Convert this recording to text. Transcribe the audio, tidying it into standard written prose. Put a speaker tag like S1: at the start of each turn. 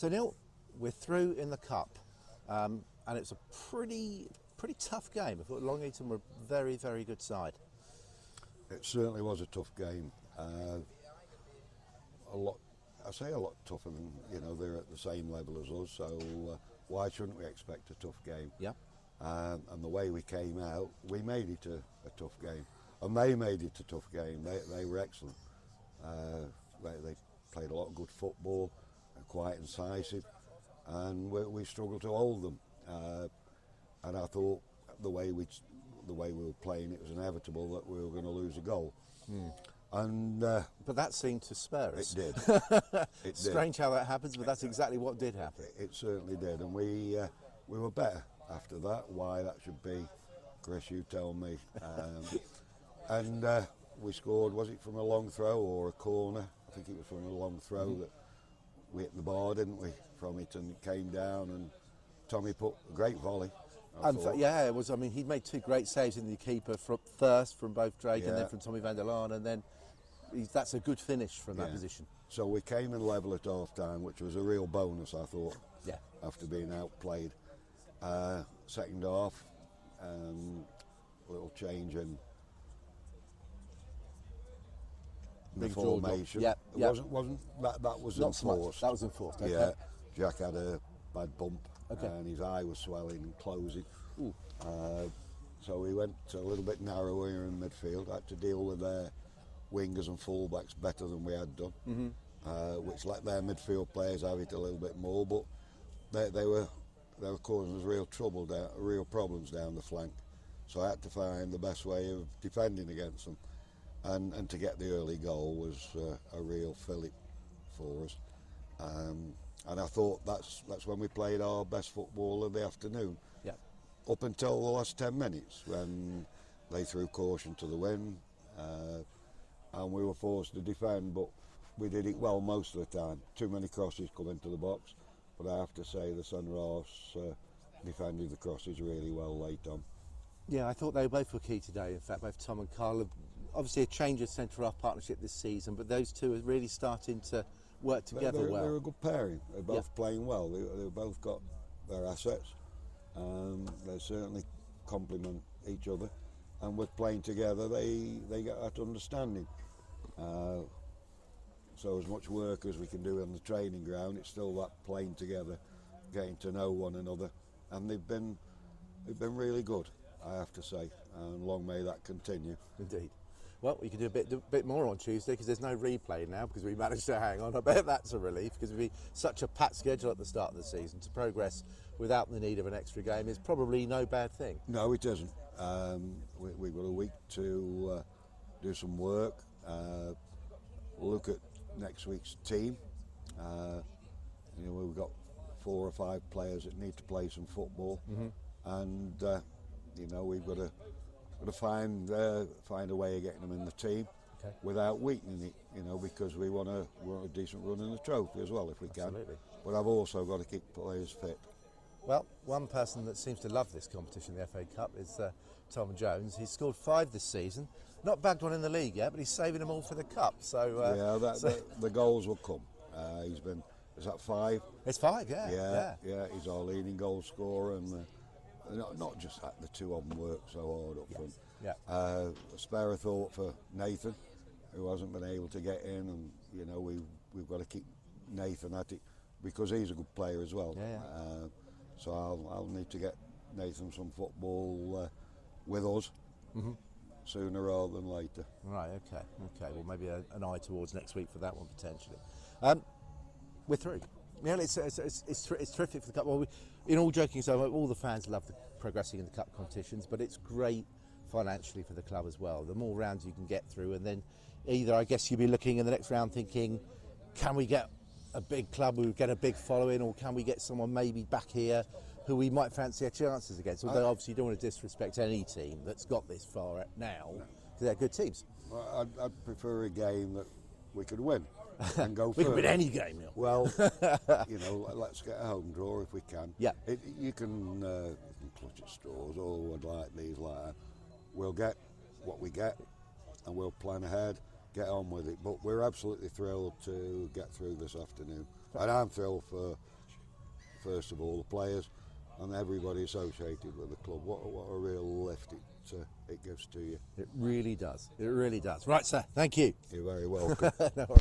S1: So Neil, we're through in the cup, and it's a pretty tough game. I thought Long Eaton were a very, very good side.
S2: It certainly was a tough game. A lot tougher than, they're at the same level as us, so why shouldn't we expect a tough game?
S1: Yeah.
S2: And the way we came out, we made it a tough game, and they made it a tough game. They were excellent. They played a lot of good football, quite incisive, and we struggled to hold them. And I thought the way we were playing, it was inevitable that we were going to lose a goal. And
S1: but that seemed to spare us.
S2: It did. It
S1: Strange how that happens, but that's exactly what did happen.
S2: It certainly did, and we were better after that. Why that should be, Chris, you tell me. And we scored. Was it from a long throw or a corner? I think it was from a long throw that we hit the bar, didn't we? From it, and it came down, and Tommy put a great volley.
S1: Yeah, it was. I mean, he made two great saves in the keeper first from both Drake and then from Tommy van der Laan, and then that's a good finish from that position.
S2: So we came in level at half time, which was a real bonus, I thought.
S1: Yeah.
S2: After being outplayed. Second half, a little change in the formation.
S1: Yeah.
S2: Wasn't that was
S1: not
S2: enforced.
S1: So that was enforced. Okay.
S2: Yeah. Jack had a bad bump.
S1: Okay.
S2: And his eye was swelling and closing. So we went a little bit narrower in midfield. Had to deal with their wingers and fullbacks better than we had done, which let their midfield players have it a little bit more. But they were causing us real problems down the flank. So I had to find the best way of defending against them, and to get the early goal was a real fillip for us. And I thought that's when we played our best football of the afternoon.
S1: Yeah.
S2: Up until the last 10 minutes when they threw caution to the wind, and we were forced to defend, but we did it well most of the time. Too many crosses come into the box, but I have to say the Sunrise defended the crosses really well late on.
S1: Yeah, I thought they both were key today. In fact, both Tom and Carl. Obviously a change of centre-half partnership this season, but those two are really starting to work together well.
S2: They're a good pairing. They're both playing well. They've both got their assets. They certainly complement each other, and with playing together, they get that understanding. So as much work as we can do on the training ground, it's still that playing together, getting to know one another, and they've been really good, I have to say, and long may that continue.
S1: Indeed. Well, we can do a bit more on Tuesday because there's no replay now because we managed to hang on. I bet that's a relief because it'd be such a packed schedule at the start of the season. To progress without the need of an extra game is probably no bad thing.
S2: No, it isn't. We've got a week to do some work, look at next week's team. We've got 4 or 5 players that need to play some football, and we've got to find a way of getting them in the team without weakening it, because we want a decent run in the trophy as well if we can. But I've also got to keep players fit.
S1: Well, one person that seems to love this competition, the FA Cup, is Tom Jones. He's scored 5 this season. Not bagged one in the league yet, but he's saving them all for the Cup. So
S2: the goals will come. Is that 5?
S1: It's 5, yeah.
S2: He's our leading goal scorer, and not just that, the 2 of them work so hard up front.
S1: Yeah.
S2: Spare a thought for Nathan, who hasn't been able to get in, and we've got to keep Nathan at it because he's a good player as well.
S1: Yeah.
S2: So I'll need to get Nathan some football with us sooner rather than later.
S1: Right. Okay. Well, maybe an eye towards next week for that one potentially. We're through. Yeah, it's terrific for the Cup. Well, in all joking aside, all the fans love the progressing in the Cup competitions, but it's great financially for the club as well. The more rounds you can get through, and then either, I guess, you'll be looking in the next round thinking, can we get a big club who get a big following, or can we get someone maybe back here who we might fancy our chances against? Although obviously you don't want to disrespect any team that's got this far now, because they're good teams.
S2: Well, I'd prefer a game that we could win and go
S1: We
S2: further.
S1: can win any game, Neil.
S2: Well, let's get a home draw if we can.
S1: Yeah.
S2: You can clutch at straws, I'd like these like that. We'll get what we get and we'll plan ahead, get on with it. But we're absolutely thrilled to get through this afternoon. And I'm thrilled for first of all, the players and everybody associated with the club. What a real lift it gives to you.
S1: It really does. It really does. Right, sir. Thank you.
S2: You're very welcome.
S1: No worries.